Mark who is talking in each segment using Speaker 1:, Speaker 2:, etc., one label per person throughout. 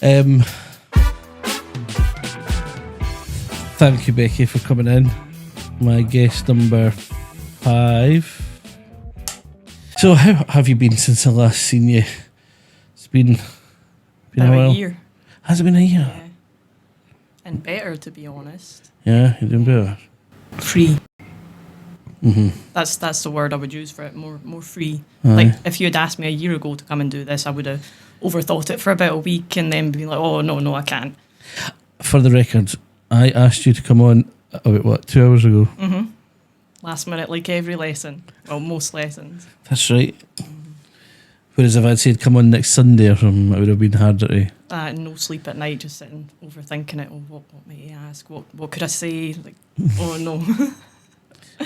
Speaker 1: Um, Thank you, Becky, for coming in. My guest number 5. So, how have you been since I last seen you? It's been a
Speaker 2: About
Speaker 1: while.
Speaker 2: a year.
Speaker 1: Has it been a year?
Speaker 2: Yeah. And better, to be honest.
Speaker 1: Yeah, you're doing better.
Speaker 2: Free.
Speaker 1: Mm-hmm.
Speaker 2: That's the word I would use for it. More free.
Speaker 1: Aye.
Speaker 2: Like, if you had asked me a year ago to come and do this, I would have overthought it for about a week and then been like, oh, no, I can't.
Speaker 1: For the record, I asked you to come on about 2 hours ago?
Speaker 2: Mm-hmm. Last minute, like every lesson. Well, most lessons.
Speaker 1: That's right. Whereas if I'd said come on next Sunday or something, it would have been harder to.
Speaker 2: No sleep at night, just sitting overthinking it. Oh, what may he ask? What could I say? Like, oh no.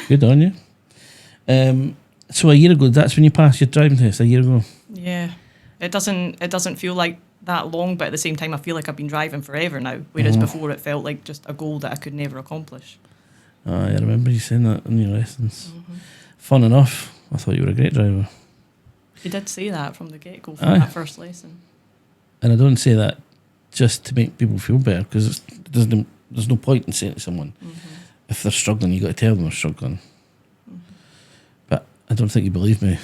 Speaker 1: Good on you. So a year ago, that's when you passed your driving test. A year ago.
Speaker 2: Yeah, it doesn't feel like that long, but at the same time, I feel like I've been driving forever now. Whereas before, it felt like just a goal that I could never accomplish.
Speaker 1: I remember you saying that in your lessons. Fun enough. I thought you were a great driver.
Speaker 2: You did say that from the get-go from that first lesson.
Speaker 1: And I don't say that just to make people feel better, because there's no point in saying to someone if they're struggling, you got to tell them they're struggling. But I don't think you believe me.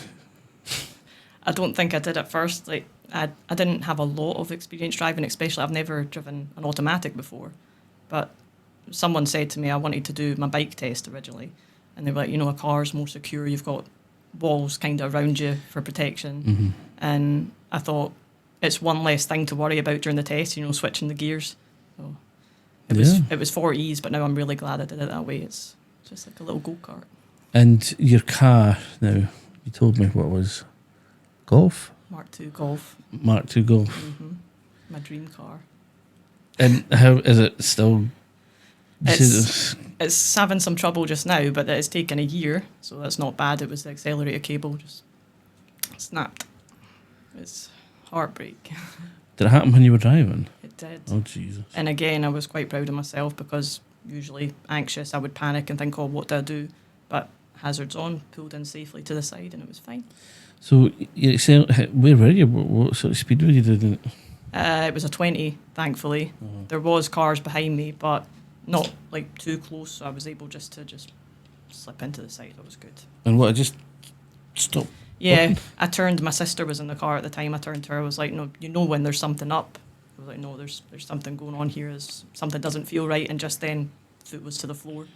Speaker 2: I don't think I did at first. Like, I didn't have a lot of experience driving, especially I've never driven an automatic before. But someone said to me I wanted to do my bike test originally, and they were like, a car's more secure, you've got walls kind of around you for protection. And I thought, it's one less thing to worry about during the test, switching the gears. So it was 4 ease, but now I'm really glad I did it that way. It's just like a little go-kart.
Speaker 1: And your car, now, you told me what was Golf?
Speaker 2: Mark II Golf.
Speaker 1: Mark II Golf.
Speaker 2: My dream car.
Speaker 1: And how is it still?
Speaker 2: It's having some trouble just now, but it's taken a year, so that's not bad. It was the accelerator cable just snapped. It's heartbreak.
Speaker 1: Did it happen when you were driving?
Speaker 2: It did.
Speaker 1: Oh, Jesus.
Speaker 2: And again, I was quite proud of myself, because usually anxious, I would panic and think, oh, what do I do? But hazards on, pulled in safely to the side, and it was fine.
Speaker 1: So, where were you? What sort of speed were you doing?
Speaker 2: It was a 20, thankfully. There was cars behind me, but not like too close, so I was able just to slip into the side. That was good.
Speaker 1: And what, I just stopped?
Speaker 2: Yeah, I turned. My sister was in the car at the time. I turned to her. I was like, "No, when there's something up." I was like, "No, there's something going on here. Something doesn't feel right." And just then, foot was to the floor.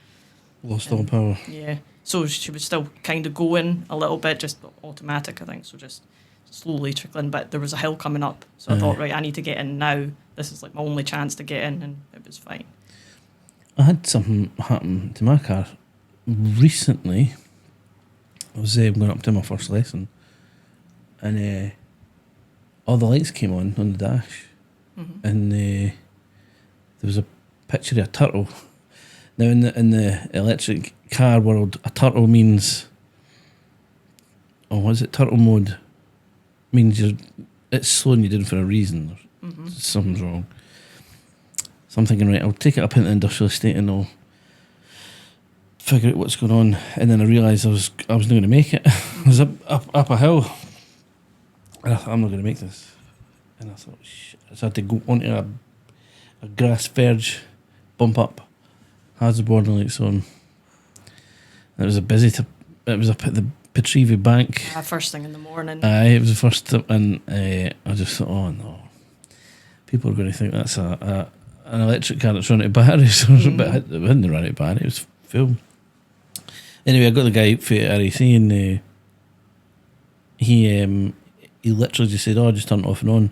Speaker 1: Lost all power.
Speaker 2: Yeah. So she was still kind of going a little bit, just automatic, I think. So just slowly trickling. But there was a hill coming up, so I thought, right, I need to get in now. This is like my only chance to get in, and it was fine.
Speaker 1: I had something happen to my car recently. I was going up to my first lesson, and all the lights came on the dash, and there was a picture of a turtle. Now, in the electric car world, a turtle means, turtle mode means it's slowing you down for a reason. Something's wrong. So I'm thinking, right, I'll take it up into the industrial estate and I'll figure out what's going on. And then I realised I was not going to make it. I was up a hill, and I thought, I'm not going to make this. And I thought, shit. So I had to go onto a grass verge, bump up, has the warning lights on. And it was it was up at the Petrivi Bank.
Speaker 2: First thing in the morning.
Speaker 1: It was the first, and I just thought, oh no, people are going to think that's an electric car that's running out of batteries. But it didn't run out of batteries, it was full. Anyway, I got the guy for RAC, and he literally just said, just turn it off and on.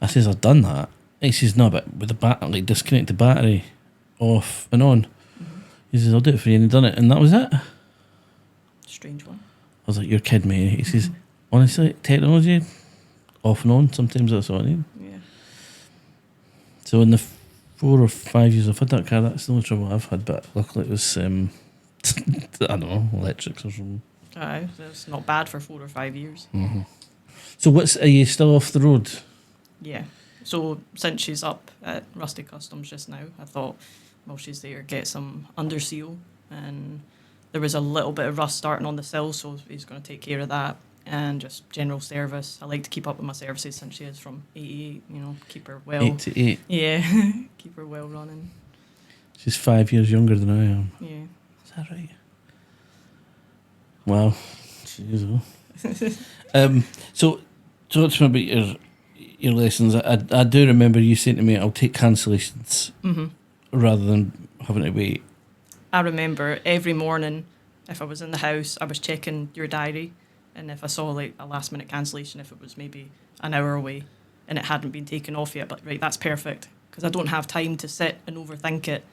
Speaker 1: I says, I've done that. He says, no, but with the battery, disconnect the battery off and on. He says, I'll do it for you, and he done it, and that was it.
Speaker 2: Strange one.
Speaker 1: I was like, you're kidding me. He says, honestly, technology, off and on, sometimes that's all I need.
Speaker 2: Yeah.
Speaker 1: So in the 4 or 5 years I've had that car, that's the only trouble I've had, but luckily it was, I don't know, electrics or something.
Speaker 2: It's not bad for 4 or 5 years.
Speaker 1: So are you still off the road?
Speaker 2: Yeah. So since she's up at Rusty Customs just now, I thought, while she's there, get some under seal. And there was a little bit of rust starting on the sill, so he's going to take care of that. and just general service. I like to keep up with my services since she is from 88, keep her well.
Speaker 1: 88.
Speaker 2: Yeah, keep her well running.
Speaker 1: She's 5 years younger than I am.
Speaker 2: Yeah.
Speaker 1: Is that right? Wow. Jeez. So talk to me about your lessons. I do remember you saying to me, I'll take cancellations rather than having to wait.
Speaker 2: I remember every morning, if I was in the house, I was checking your diary, and if I saw like a last minute cancellation, if it was maybe an hour away and it hadn't been taken off yet, but right, that's perfect, because I don't have time to sit and overthink it.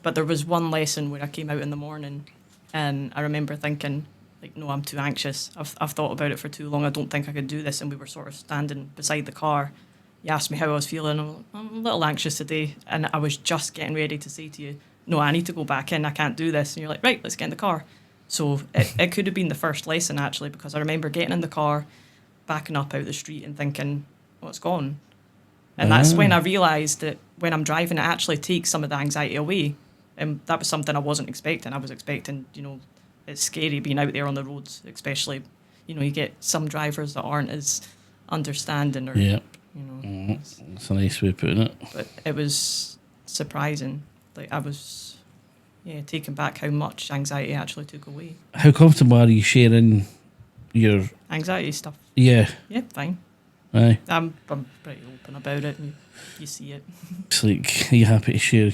Speaker 2: But there was one lesson where I came out in the morning and I remember thinking, like, no, I'm too anxious. I've thought about it for too long. I don't think I could do this. And we were sort of standing beside the car. You asked me how I was feeling. I'm a little anxious today. And I was just getting ready to say to you, no, I need to go back in. I can't do this. And you're like, right, let's get in the car. So it could have been the first lesson, actually, because I remember getting in the car, backing up out the street and thinking, oh, it's gone. And that's when I realised that when I'm driving, it actually takes some of the anxiety away. And that was something I wasn't expecting. I was expecting, it's scary being out there on the roads, especially, you get some drivers that aren't as understanding or,
Speaker 1: That's a nice way of putting it.
Speaker 2: But it was surprising. Like, I was, taken back how much anxiety actually took away.
Speaker 1: How comfortable are you sharing your
Speaker 2: anxiety stuff?
Speaker 1: Yeah.
Speaker 2: Yeah, fine.
Speaker 1: Aye.
Speaker 2: I'm pretty open about it, and you see it.
Speaker 1: It's like, are you happy to share,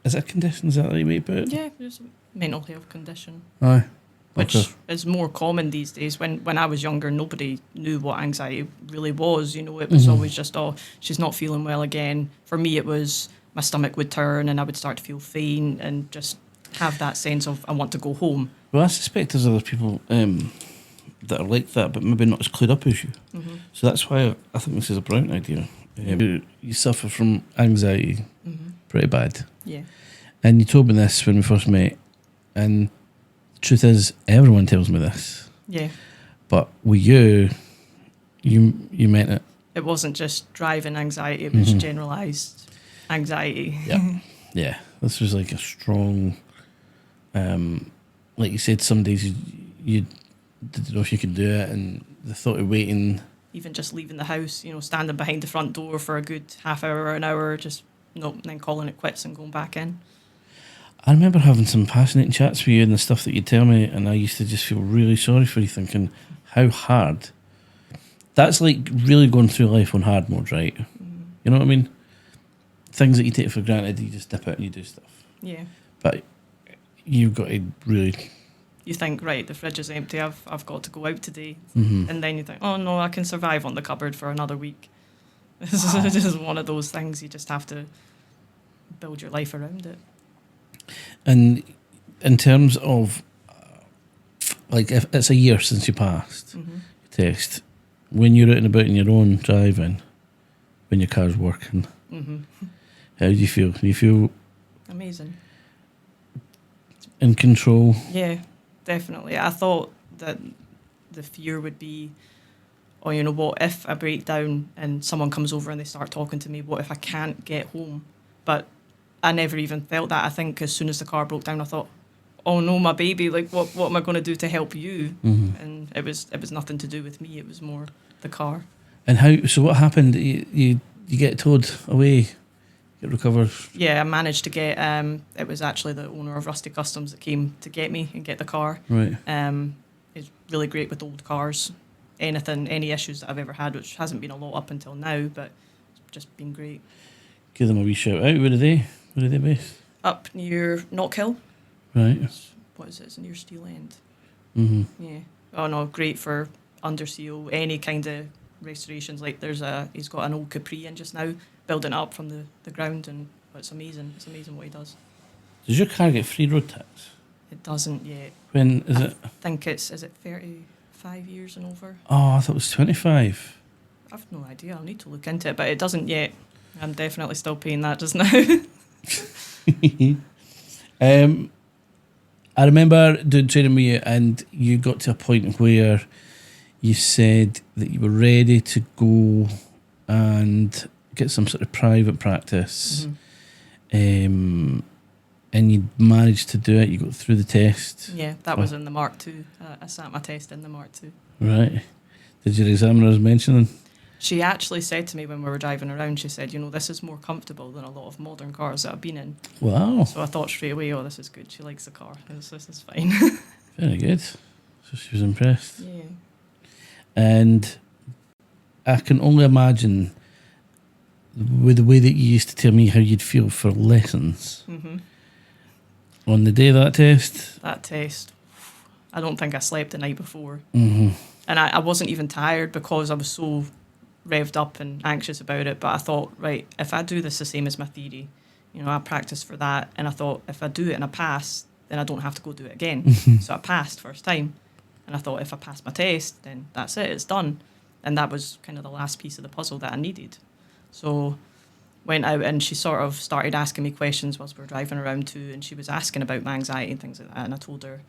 Speaker 1: is it a condition? Is that the right way to put it?
Speaker 2: Yeah, there's a mental health condition.
Speaker 1: Aye.
Speaker 2: Which is more common these days. When I was younger, nobody knew what anxiety really was. It was always just, oh, she's not feeling well again. For me, it was my stomach would turn and I would start to feel faint and just have that sense of I want to go home.
Speaker 1: Well, I suspect there's other people that are like that, but maybe not as clued up as you. So that's why I think this is a brilliant idea. You suffer from anxiety pretty bad.
Speaker 2: Yeah.
Speaker 1: And you told me this when we first met, and the truth is, everyone tells me this.
Speaker 2: Yeah.
Speaker 1: But with you meant it.
Speaker 2: It wasn't just driving anxiety, it was generalised anxiety.
Speaker 1: Yeah. Yeah. This was like a strong, like you said, some days you didn't know if you could do it, and the thought of waiting.
Speaker 2: Even just leaving the house, standing behind the front door for a good half hour or an hour, just and then calling it quits and going back in.
Speaker 1: I remember having some fascinating chats with you and the stuff that you tell me, and I used to just feel really sorry for you, thinking how hard. That's like really going through life on hard mode, right? You know what I mean? Things that you take for granted, you just dip out and you do stuff.
Speaker 2: Yeah.
Speaker 1: But you've got to really...
Speaker 2: You think, right, the fridge is empty, I've got to go out today. And then you think, oh no, I can survive on the cupboard for another week. This is just one of those things, you just have to build your life around it.
Speaker 1: And in terms of, like, if it's a year since you passed, your test, when you're out and about in your own driving, when your car's working, how do you feel? Do you feel...
Speaker 2: Amazing.
Speaker 1: In control?
Speaker 2: Yeah, definitely. I thought that the fear would be, oh, you know what, if I break down and someone comes over and they start talking to me, what if I can't get home? But I never even felt that. I think as soon as the car broke down, I thought, oh no, my baby, like what am I going to do to help you? And it was nothing to do with me, it was more the car.
Speaker 1: And so what happened? You get towed away, get recovered? Yeah,
Speaker 2: I managed to get, it was actually the owner of Rusty Customs that came to get me and get the car.
Speaker 1: Right.
Speaker 2: He's really great with old cars. Any issues that I've ever had, which hasn't been a lot up until now, but it's just been great.
Speaker 1: Give them a wee shout out. Where are they based?
Speaker 2: Up near Knockhill.
Speaker 1: Right.
Speaker 2: What is it? It's near Steel End.
Speaker 1: Mm-hmm.
Speaker 2: Yeah. Oh no, great for under seal, any kind of restorations. Like he's got an old Capri in just now, building it up from the ground, and it's amazing. It's amazing what he does.
Speaker 1: Does your car get free road tax?
Speaker 2: It doesn't yet.
Speaker 1: When is it?
Speaker 2: I think is it 35 years and over?
Speaker 1: Oh, I thought it was 25.
Speaker 2: I've no idea. I'll need to look into it, but it doesn't yet. I'm definitely still paying that just now.
Speaker 1: I remember doing training with you, and you got to a point where you said that you were ready to go and get some sort of private practice. And and you managed to do it. You got through the test.
Speaker 2: Yeah, that was in the Mark II. I sat my test in the Mark II.
Speaker 1: Right. Did your examiners mention them?
Speaker 2: She actually said to me when we were driving around, she said, this is more comfortable than a lot of modern cars that I've been in.
Speaker 1: Wow.
Speaker 2: So I thought straight away, oh, this is good. She likes the car. This is fine.
Speaker 1: Very good. So she was impressed.
Speaker 2: Yeah.
Speaker 1: And I can only imagine with the way that you used to tell me how you'd feel for lessons.
Speaker 2: Mm-hmm.
Speaker 1: On the day of that test?
Speaker 2: That test, I don't think I slept the night before.
Speaker 1: Mm-hmm.
Speaker 2: And I wasn't even tired because I was so revved up and anxious about it. But I thought, right, if I do this the same as my theory, I practiced for that. And I thought, if I do it and I pass, then I don't have to go do it again. So I passed first time. And I thought, if I pass my test, then that's it, it's done. And that was kind of the last piece of the puzzle that I needed. So went out and she sort of started asking me questions whilst we were driving around too. And she was asking about my anxiety and things like that. And I told her,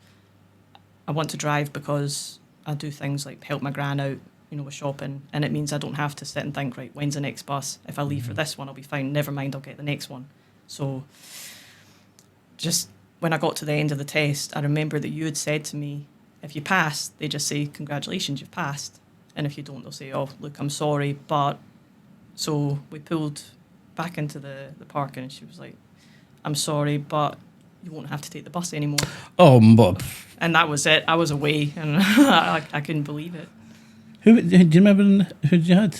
Speaker 2: I want to drive because I do things like help my gran out, with shopping. And it means I don't have to sit and think, right, when's the next bus? If I leave for this one, I'll be fine. Never mind, I'll get the next one. So just when I got to the end of the test, I remember that you had said to me, if you pass, they just say, congratulations, you've passed. And if you don't, they'll say, oh, look, I'm sorry. But so we pulled back into the parking and she was like, I'm sorry, but you won't have to take the bus anymore.
Speaker 1: Oh, Bob.
Speaker 2: And that was it. I was away and I couldn't believe it.
Speaker 1: Do you remember who you had?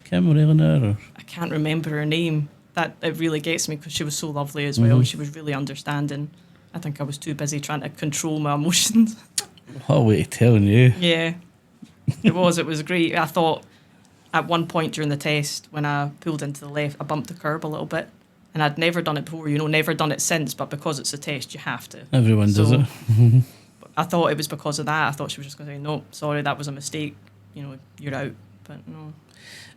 Speaker 1: Kim or Eleanor? Or?
Speaker 2: I can't remember her name. That it really gets me because she was so lovely as well.
Speaker 1: Mm-hmm.
Speaker 2: She was really understanding. I think I was too busy trying to control my emotions.
Speaker 1: What a way of telling you.
Speaker 2: Yeah, it was great. I thought at one point during the test when I pulled into the left, I bumped the curb a little bit. And I'd never done it before, never done it since, but because it's a test, you have to.
Speaker 1: Everyone does it.
Speaker 2: I thought it was because of that. I thought she was just going to say, no, sorry, that was a mistake. You're out. But no.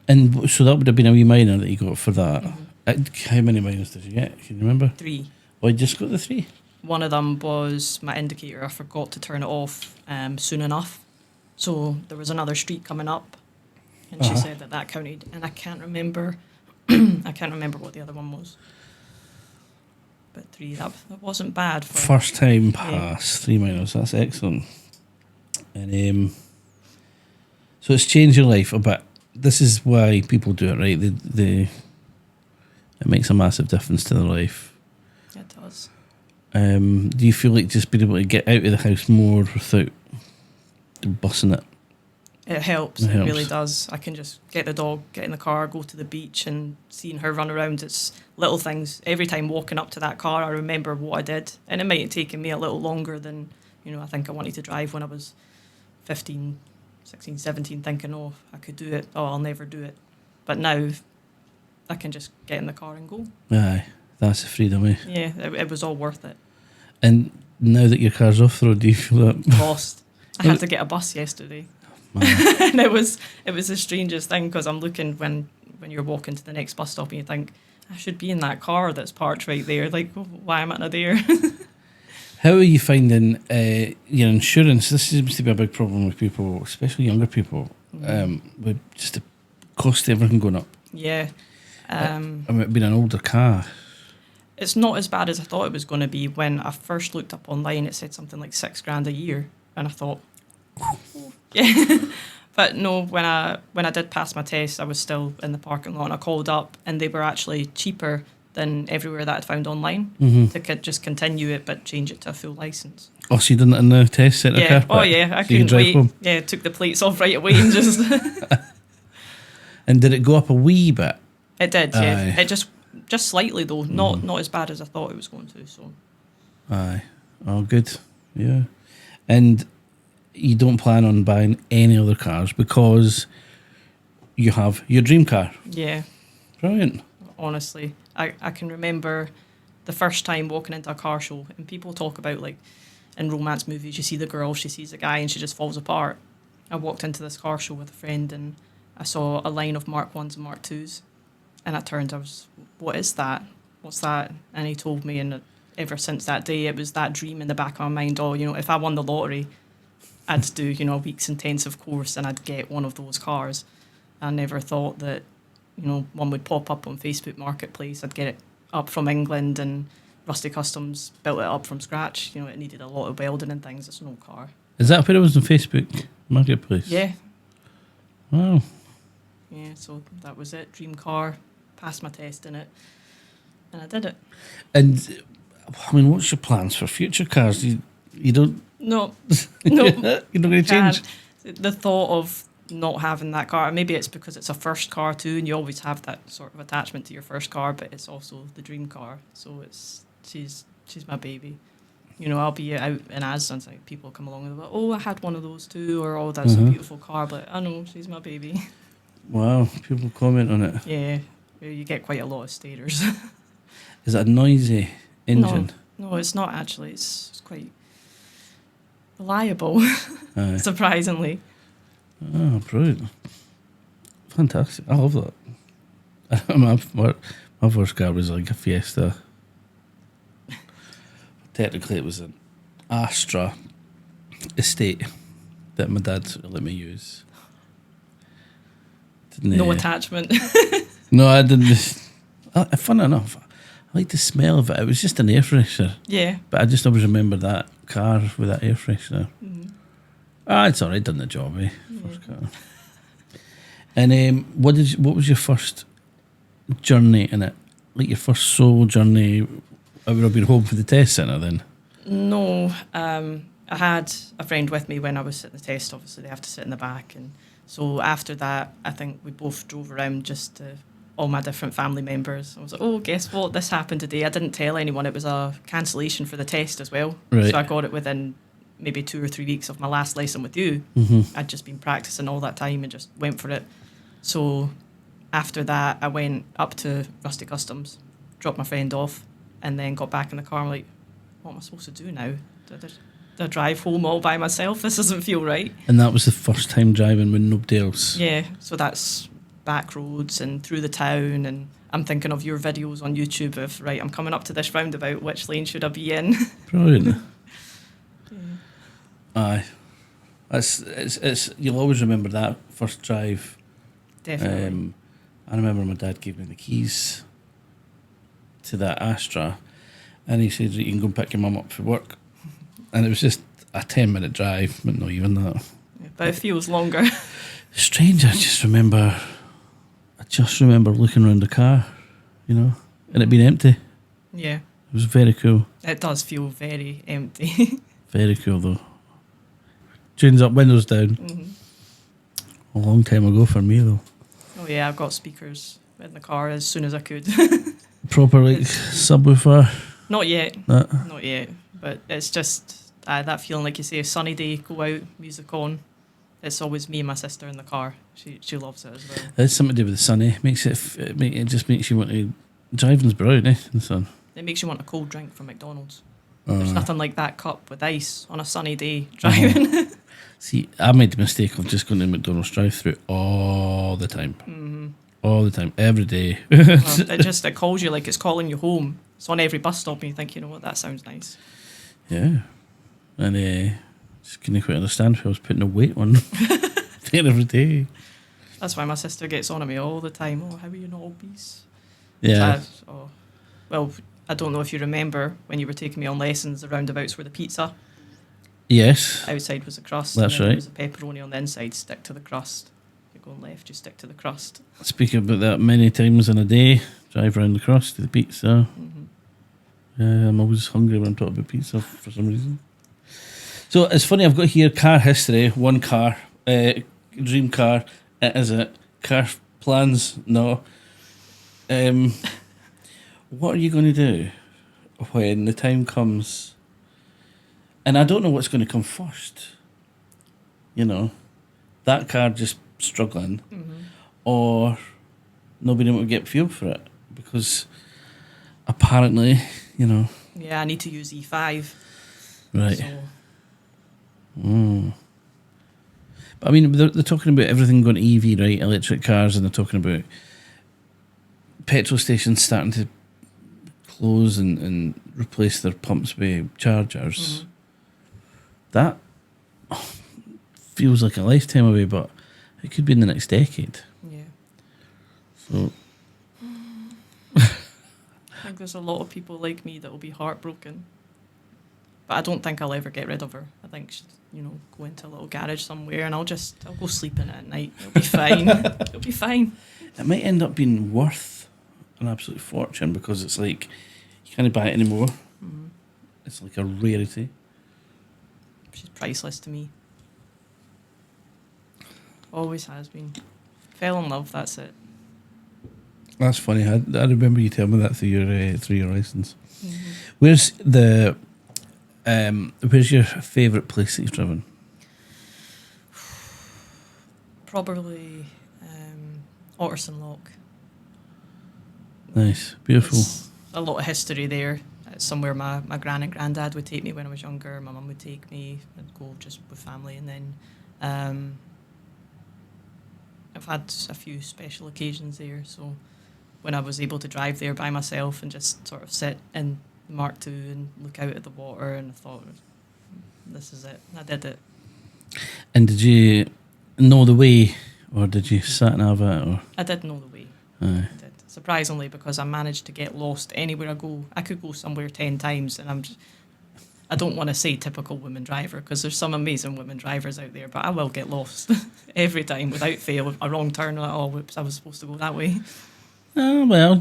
Speaker 1: And so that would have been a wee minor that you got for that. Mm-hmm. How many minors did you get? Can you remember?
Speaker 2: 3.
Speaker 1: Oh, you just got the 3?
Speaker 2: One of them was my indicator. I forgot to turn it off soon enough. So there was another street coming up, and she said that counted. And I can't remember. I can't remember what the other one was. But 3, that wasn't bad.
Speaker 1: First time pass, 3 minors. That's excellent. And so it's changed your life a bit. This is why people do it, right? It makes a massive difference to their life.
Speaker 2: It does.
Speaker 1: Do you feel like just being able to get out of the house more without bussing it?
Speaker 2: It helps. It really does. I can just get the dog, get in the car, go to the beach, and seeing her run around. It's little things. Every time walking up to that car, I remember what I did. And it might have taken me a little longer than, I think I wanted to drive when I was 15, 16, 17, thinking, oh, I could do it. Oh, I'll never do it. But now I can just get in the car and go.
Speaker 1: Aye, that's the freedom, eh?
Speaker 2: Yeah, it was all worth it.
Speaker 1: And now that your car's off the road, do you feel that?
Speaker 2: Lost. I had to get a bus yesterday. And it was the strangest thing because I'm looking when you're walking to the next bus stop and you think, I should be in that car that's parked right there. Like, why am I not there?
Speaker 1: How are you finding your insurance? This seems to be a big problem with people, especially younger people, with just the cost of everything going up.
Speaker 2: Yeah.
Speaker 1: It being an older car.
Speaker 2: It's not as bad as I thought it was going to be. When I first looked up online, it said something like $6,000 a year. And I thought, yeah. But no, when I did pass my test, I was still in the parking lot and I called up and they were actually cheaper than everywhere that I'd found online to just continue it but change it to a full licence.
Speaker 1: Oh, so you done it in the test centre?
Speaker 2: Yeah.
Speaker 1: Car?
Speaker 2: Oh, yeah. I
Speaker 1: so you
Speaker 2: couldn't
Speaker 1: drive
Speaker 2: wait.
Speaker 1: home?
Speaker 2: Yeah, took the plates off right away and just...
Speaker 1: And did it go up a wee bit?
Speaker 2: It did, yeah. It just slightly though, not as bad as I thought it was going to. So.
Speaker 1: Aye. Oh, good. Yeah. And you don't plan on buying any other cars because you have your dream car.
Speaker 2: Yeah.
Speaker 1: Brilliant.
Speaker 2: Honestly, I can remember the first time walking into a car show and people talk about like in romance movies, you see the girl, she sees a guy and she just falls apart. I walked into this car show with a friend and I saw a line of Mark 1s and Mark 2s and I turned, what is that? What's that? And he told me, and ever since that day, it was that dream in the back of my mind, if I won the lottery, I'd do, a week's intensive course and I'd get one of those cars. I never thought that, one would pop up on Facebook Marketplace. I'd get it up from England and, Rusty Customs built it up from scratch. You know, it needed a lot of welding and things. It's an old car.
Speaker 1: Is that where it was on Facebook Marketplace?
Speaker 2: Yeah.
Speaker 1: Wow.
Speaker 2: Yeah, so that was it. Dream car. Passed my test in it. And I did it.
Speaker 1: And, I mean, what's your plans for future cars? You don't...
Speaker 2: No.
Speaker 1: You're not going to change?
Speaker 2: The thought of not having that car, maybe it's because it's a first car too, and you always have that sort of attachment to your first car, but it's also the dream car. So she's my baby. You know, I'll be out in Asda and like, people come along and they're like, oh, I had one of those too, or oh, that's a beautiful car. But I know, she's my baby.
Speaker 1: Wow, people comment on it.
Speaker 2: Yeah, you get quite a lot of starers.
Speaker 1: Is it a noisy engine?
Speaker 2: No, it's not actually. It's quite reliable, surprisingly.
Speaker 1: Oh, brilliant. Fantastic. I love that. my first car was like a Fiesta. Technically, it was an Astra estate that my dad sort of let me use.
Speaker 2: No attachment.
Speaker 1: No, I didn't. Fun enough, I like the smell of it. It was just an air freshener.
Speaker 2: Yeah.
Speaker 1: But I just always remember that car with that air freshener. It's alright, done the job, eh? First car. And what was your first journey in it? Like your first solo journey? I would have been home for the test centre then.
Speaker 2: No, I had a friend with me when I was sitting the test. Obviously, they have to sit in the back, and so after that, I think we both drove around just to all my different family members. I was like, oh, guess what? This happened today. I didn't tell anyone. It was a cancellation for the test as well.
Speaker 1: Right.
Speaker 2: So I got it within maybe 2 or 3 weeks of my last lesson with you. I'd just been practicing all that time and just went for it. So after that, I went up to Rusty Customs, dropped my friend off, and then got back in the car. I'm like, what am I supposed to do now? Do I drive home all by myself? This doesn't feel right.
Speaker 1: And that was the first time driving with nobody else?
Speaker 2: Yeah, so that's back roads and through the town, and I'm thinking of your videos on YouTube of, right, I'm coming up to this roundabout, which lane should I be in?
Speaker 1: Brilliant. Aye. It's you'll always remember that first drive.
Speaker 2: Definitely.
Speaker 1: I remember my dad gave me the keys to that Astra, and he said, you can go and pick your mum up for work. And it was just a 10-minute drive, but not even that.
Speaker 2: Yeah, but it feels longer.
Speaker 1: Strange, I just remember looking around the car, you know, and it being empty.
Speaker 2: Yeah.
Speaker 1: It was very cool.
Speaker 2: It does feel very empty.
Speaker 1: Very cool though. Tunes up, windows down. A long time ago for me though.
Speaker 2: Oh yeah, I've got speakers in the car as soon as I could.
Speaker 1: Proper like subwoofer.
Speaker 2: Not yet.
Speaker 1: That.
Speaker 2: Not yet. But it's just that feeling, like you say, a sunny day, go out, music on. It's always me and my sister in the car. She loves it as well.
Speaker 1: It's something to do with the sun, eh? It just makes you want to... Driving's brilliant, eh? In the sun.
Speaker 2: It makes you want a cold drink from McDonald's. There's nothing like that cup with ice on a sunny day driving.
Speaker 1: See, I made the mistake of just going to McDonald's drive-through all the time. All the time, every day.
Speaker 2: Well, it calls you like it's calling you home. It's on every bus stop and you think, you know what, that sounds nice.
Speaker 1: Yeah. And just couldn't quite understand if I was putting a weight on there every day.
Speaker 2: That's why my sister gets on at me all the time. Oh, how are you not obese?
Speaker 1: Yeah.
Speaker 2: Well, I don't know if you remember when you were taking me on lessons, the roundabouts were the pizza.
Speaker 1: Yes.
Speaker 2: Outside was the crust.
Speaker 1: That's
Speaker 2: and then
Speaker 1: right.
Speaker 2: There was a pepperoni on the inside. Stick to the crust. You're going left, you stick to the crust.
Speaker 1: Speaking about that many times in a day, drive around the cross to the pizza. I'm always hungry when I'm talking about pizza for some reason. So it's funny, I've got here car history, one car, dream car, is it? Car plans, no. What are you going to do when the time comes? And I don't know what's going to come first. You know, that car just struggling, or not being able to get fuel for it because apparently, you know.
Speaker 2: Yeah, I need to use E5.
Speaker 1: Right.
Speaker 2: So.
Speaker 1: But I mean, they're talking about everything going to EV, right? Electric cars, and they're talking about petrol stations starting to close and replace their pumps with chargers. That feels like a lifetime away, but it could be in the next decade.
Speaker 2: Yeah.
Speaker 1: So
Speaker 2: think there's a lot of people like me that will be heartbroken. But I don't think I'll ever get rid of her. I think she'd, go into a little garage somewhere and I'll go sleep in it at night. It'll be fine. It'll be fine.
Speaker 1: It might end up being worth an absolute fortune because it's like you can't buy it anymore. Mm-hmm. It's like a rarity.
Speaker 2: She's priceless to me. Always has been. Fell in love, that's it.
Speaker 1: That's funny. I remember you telling me that through your license.
Speaker 2: Mm-hmm.
Speaker 1: Where's your favourite place that you've driven?
Speaker 2: Probably Otterson Lock.
Speaker 1: Nice, beautiful.
Speaker 2: There's a lot of history there. It's somewhere my gran and granddad would take me when I was younger. My mum would take me. I'd go just with family, and then I've had a few special occasions there. So when I was able to drive there by myself and just sort of sit in the Mark II and look out at the water, and I thought, this is it. I did it.
Speaker 1: And did you know the way, or did you sat nav it? Or?
Speaker 2: I did know the way.
Speaker 1: Aye.
Speaker 2: I did. Surprisingly, because I managed to get lost anywhere I go. I could go somewhere 10 times, and I don't want to say typical woman driver because there's some amazing women drivers out there, but I will get lost every time without fail. A wrong turn, like, oh, whoops, I was supposed to go that way.
Speaker 1: Well,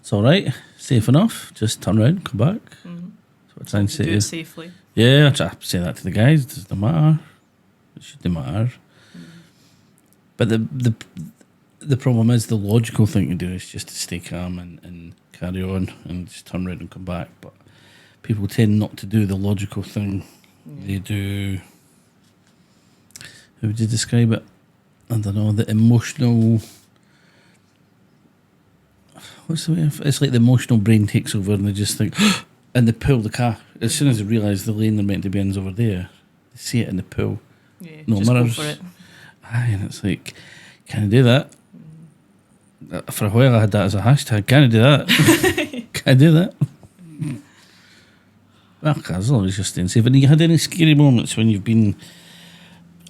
Speaker 1: it's all right. Safe enough. Just turn around, come back.
Speaker 2: Mm-hmm.
Speaker 1: That's what I try and say.
Speaker 2: Do it safely.
Speaker 1: Yeah, I try to say that to the guys. It doesn't matter. It shouldn't matter. Mm-hmm. But the problem is the logical thing to do is just to stay calm and carry on and just turn around and come back. But people tend not to do the logical thing. Yeah. They do. How would you describe it? I don't know. The emotional. What's the way? It's like the emotional brain takes over, and they just think, and they pull the car. As soon as they realise the lane they're meant to be in is over there, they see it and they pull.
Speaker 2: Yeah,
Speaker 1: no
Speaker 2: just
Speaker 1: mirrors.
Speaker 2: go for it.
Speaker 1: Aye, and it's like, can I do that? For a while I had that as a hashtag. Can I do that? Can I do that? Well, as long as you're staying safe. And you had any scary moments when you've been,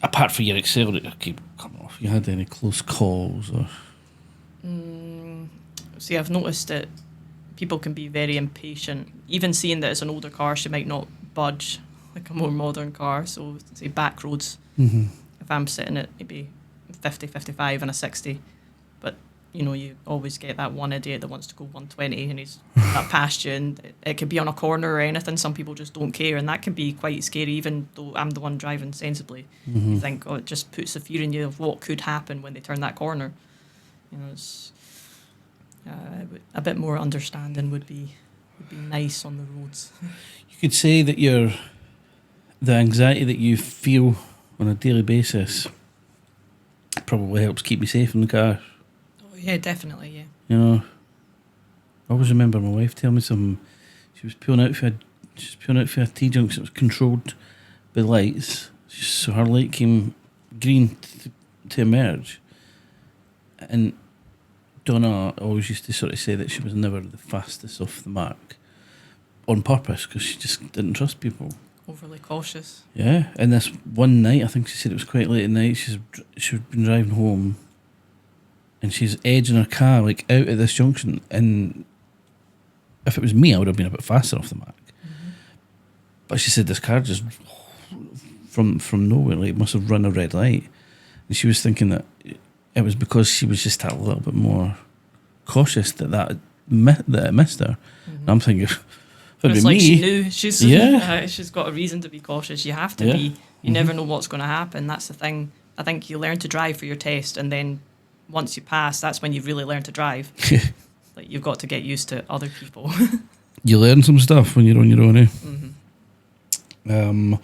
Speaker 1: apart from your accelerator keep coming off, you had any close calls or?
Speaker 2: See, I've noticed that people can be very impatient. Even seeing that it's an older car, she might not budge like a more modern car. So, say back roads, if I'm sitting at maybe 50, 55 and a 60, but you always get that one idiot that wants to go 120 and he's that past you, and it could be on a corner or anything. Some people just don't care, and that can be quite scary, even though I'm the one driving sensibly. Mm-hmm. You think, it just puts the fear in you of what could happen when they turn that corner. It's a bit more understanding would be nice on the roads.
Speaker 1: You could say that the anxiety that you feel on a daily basis probably helps keep you safe in the car.
Speaker 2: Oh yeah, definitely, yeah.
Speaker 1: I always remember my wife telling me something. She was pulling out for a T-junction that was controlled by lights. So her light came green to emerge. And Donna always used to sort of say that she was never the fastest off the mark on purpose because she just didn't trust people.
Speaker 2: Overly cautious.
Speaker 1: Yeah, and this one night, I think she said it was quite late at night, she'd been driving home and she's edging her car like out at this junction, and if it was me I would have been a bit faster off the mark. Mm-hmm. But she said this car just from nowhere like must have run a red light, and she was thinking that it was because she was just a little bit more cautious that it missed her. Mm-hmm. And I'm thinking,
Speaker 2: it's like she knew she's got a reason to be cautious. You have to be. You mm-hmm. never know what's going to happen. That's the thing. I think you learn to drive for your test, and then once you pass, that's when you really learn to drive. Like you've got to get used to other people.
Speaker 1: You learn some stuff when you're on your own.
Speaker 2: Mm-hmm.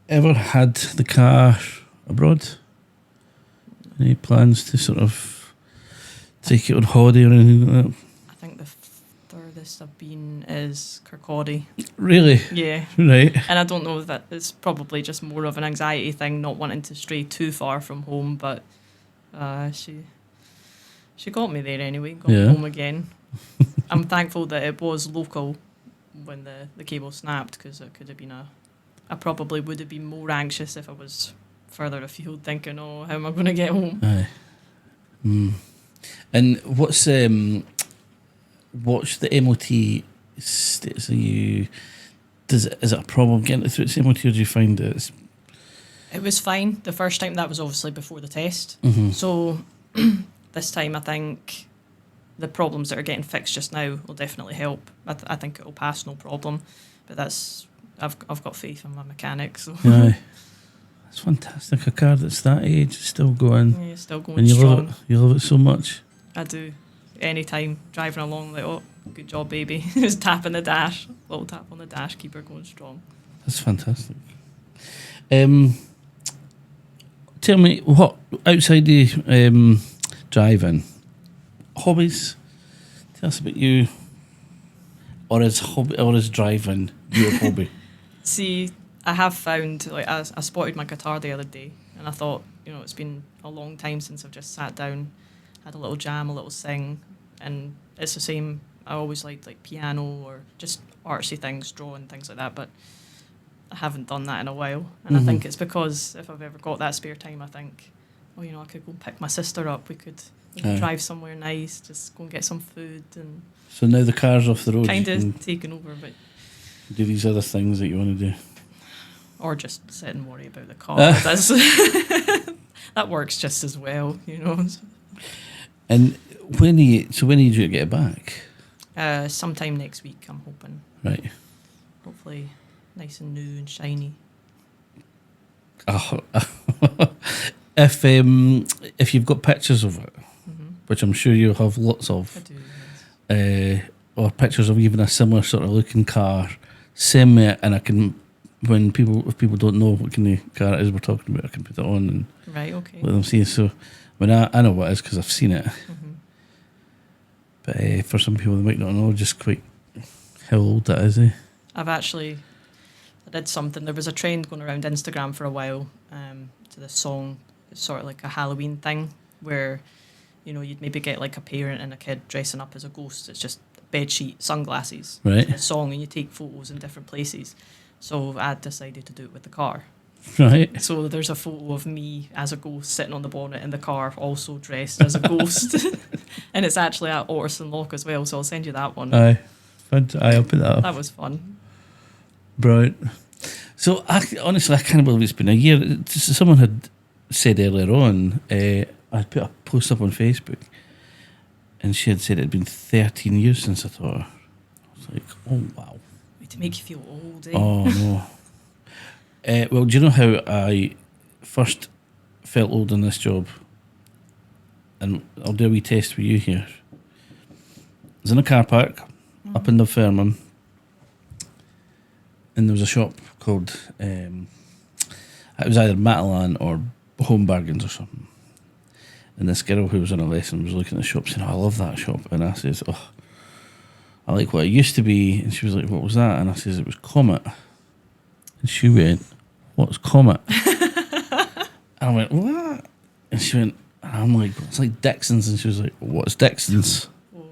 Speaker 1: Ever had the car abroad? Any plans to sort of take it on holiday or anything like that?
Speaker 2: I think the furthest I've been is Kirkcaldy.
Speaker 1: Really?
Speaker 2: Yeah.
Speaker 1: Right.
Speaker 2: And I don't know if that it's probably just more of an anxiety thing, not wanting to stray too far from home, but she got me there anyway, got me home again. I'm thankful that it was local when the cable snapped, because it could have been I probably would have been more anxious if I was further afield, thinking, how am I going to get home?
Speaker 1: Aye. And what's watch the MOT status? Is it a problem getting it through its MOT, or do you find it?
Speaker 2: It was fine the first time. That was obviously before the test.
Speaker 1: Mm-hmm.
Speaker 2: So this time, I think the problems that are getting fixed just now will definitely help. I think it will pass, no problem. But I've got faith in my mechanic. So
Speaker 1: Yeah, it's fantastic. A car that's that age is still going.
Speaker 2: yeah, still going
Speaker 1: And you
Speaker 2: strong.
Speaker 1: love it. You love it so much.
Speaker 2: I do. Anytime driving along, like, oh, good job, baby. Just tapping the dash, little tap on the dash, keep her going strong.
Speaker 1: That's fantastic. Tell me, what outside the driving hobbies? Tell us about you. Or is driving your hobby?
Speaker 2: See, I have found, like, I spotted my guitar the other day, and I thought, it's been a long time since I've just sat down, had a little jam, a little sing, and it's the same. I always liked like piano or just artsy things, drawing, things like that, but I haven't done that in a while. And I think it's because if I've ever got that spare time, I think, I could go pick my sister up. We could drive somewhere nice, just go and get some food, and
Speaker 1: so now the car's off the road.
Speaker 2: kind of taken over, but
Speaker 1: do these other things that you want to do,
Speaker 2: or just sit and worry about the car. That works just as well,
Speaker 1: And when are you due to get it back?
Speaker 2: Sometime next week, I'm hoping.
Speaker 1: Right.
Speaker 2: Hopefully, nice and new and shiny.
Speaker 1: Oh, if you've got pictures of it, which I'm sure you'll have lots of,
Speaker 2: I do. Yes.
Speaker 1: Or pictures of even a similar sort of looking car, send me it, and I can. If people don't know what kind of car it is we're talking about, I can put it on and
Speaker 2: Right. Okay.
Speaker 1: let them see. So, I know what it is because I've seen it. But for some people, they might not know just quite how old that is.
Speaker 2: I did something. There was a trend going around Instagram for a while to this song. It's sort of like a Halloween thing where, you'd maybe get like a parent and a kid dressing up as a ghost. It's just bed sheet, sunglasses,
Speaker 1: Right.
Speaker 2: a song, and you take photos in different places. So I decided to do it with the car.
Speaker 1: Right.
Speaker 2: So there's a photo of me as a ghost sitting on the bonnet in the car, also dressed as a ghost. And it's actually at Otterson Lock as well, so I'll send you that one.
Speaker 1: Aye. I'll put that up.
Speaker 2: That was fun.
Speaker 1: Brilliant. So, honestly, I can't believe it's been a year. Someone had said earlier on, I put a post up on Facebook, and she had said it had been 13 years since I taught her. I was like, oh, wow.
Speaker 2: To make you feel old, eh?
Speaker 1: Oh, no. Well, do you know how I first felt old in this job? And I'll do a wee test with you here. I was in a car park up in Dunfermline, and there was a shop called, it was either Matalan or Home Bargains or something. And this girl who was on a lesson was looking at the shop saying, oh, I love that shop. And I says, oh, I like what it used to be. And she was like, what was that? And I says, it was Comet. And she went, what's Comet? And I went, what? And she went, and I'm like, it's like Dixon's. And she was like, what's Dixon's?
Speaker 2: Whoa.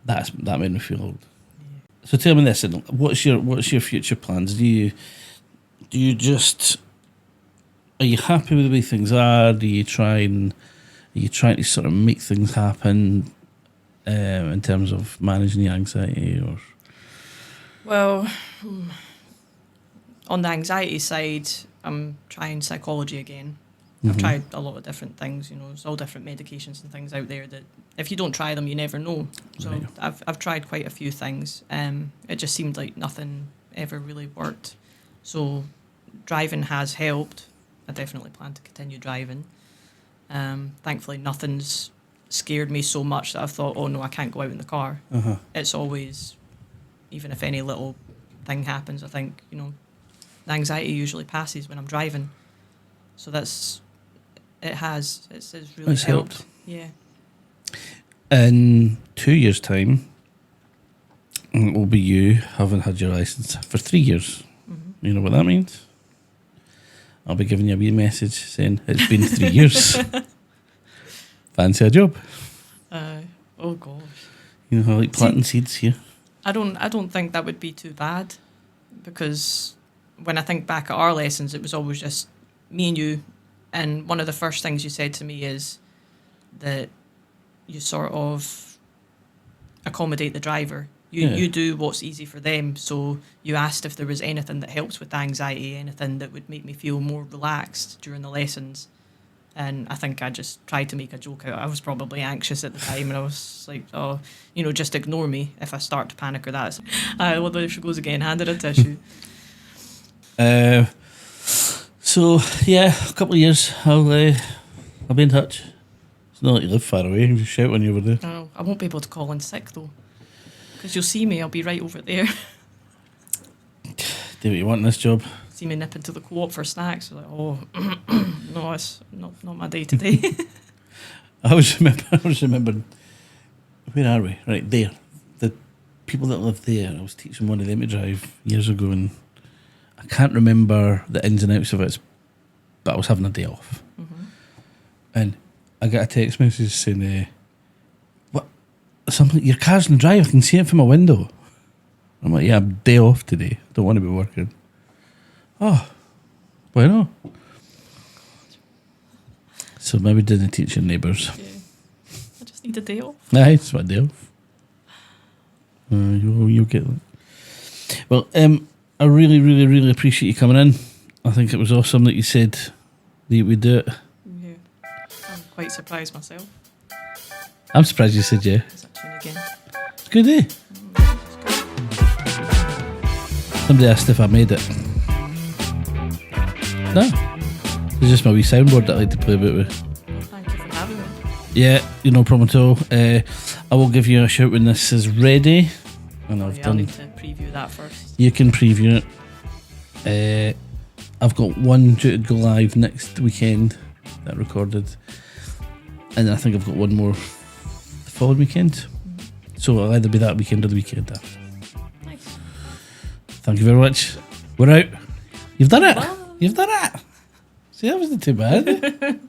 Speaker 1: That made me feel old. Yeah. So tell me this, what's your future plans? Do you just, are you happy with the way things are? Are you trying to sort of make things happen in terms of managing the anxiety? Or
Speaker 2: Well, on the anxiety side, I'm trying psychology again. I've tried a lot of different things, there's all different medications and things out there that if you don't try them, you never know. So
Speaker 1: Right.
Speaker 2: I've tried quite a few things. It just seemed like nothing ever really worked. So driving has helped. I definitely plan to continue driving. Thankfully, nothing's scared me so much that I've thought, oh no, I can't go out in the car. It's always, even if any little thing happens, I think, the anxiety usually passes when I'm driving. So it's really helped. Yeah.
Speaker 1: In 2 years' time, it will be you having had your licence for 3 years. You know what that means? I'll be giving you a wee message saying it's been 3 years. Fancy a job?
Speaker 2: Oh gosh.
Speaker 1: I like planting seeds here.
Speaker 2: I don't think that would be too bad, because when I think back at our lessons, it was always just me and you. And one of the first things you said to me is that you sort of accommodate the driver.
Speaker 1: Yeah.
Speaker 2: You do what's easy for them. So you asked if there was anything that helps with anxiety, anything that would make me feel more relaxed during the lessons. And I think I just tried to make a joke out. I was probably anxious at the time, and I was like, oh, just ignore me if I start to panic or that. Well, there she goes again, handed a tissue.
Speaker 1: So, yeah, a couple of years, I'll be in touch. It's not like you live far away. You just shout when you're over there.
Speaker 2: Oh, I won't be able to call in sick, though. Because you'll see me, I'll be right over there.
Speaker 1: Do what you want in this job.
Speaker 2: See me nip into the co-op for snacks. Like, oh, no, it's not my day today.
Speaker 1: I always remember, where are we? Right, there. The people that live there, I was teaching one of them to drive years ago, and I can't remember the ins and outs of it, but I was having a day off.
Speaker 2: Mm-hmm.
Speaker 1: And I got a text message saying, what? Something, your car's in drive, I can see it from my window. I'm like, yeah, I'm day off today. Don't want to be working. Oh, bueno. So maybe didn't teach your neighbours.
Speaker 2: Yeah. I just need a day off.
Speaker 1: Aye, it's my day off. You'll get that. Well, I really, really, really appreciate you coming in. I think it was awesome that you said that you would do it.
Speaker 2: Yeah. I'm quite surprised myself.
Speaker 1: I'm surprised you said yeah.
Speaker 2: Is that tune again?
Speaker 1: It's good, eh? Somebody asked if I made it. No. It's just my wee soundboard that I like to play about with.
Speaker 2: Thank you for having me.
Speaker 1: Yeah, no problem at all. I will give you a shout when this is ready. And
Speaker 2: I
Speaker 1: I'll
Speaker 2: need to preview that first.
Speaker 1: You can preview it. I've got one due to go live next weekend that I recorded. And I think I've got one more the following weekend. So it'll either be that weekend or the weekend after.
Speaker 2: Nice.
Speaker 1: Thank you very much. We're out. You've done it.
Speaker 2: Bye.
Speaker 1: You've done it. See, that wasn't too bad.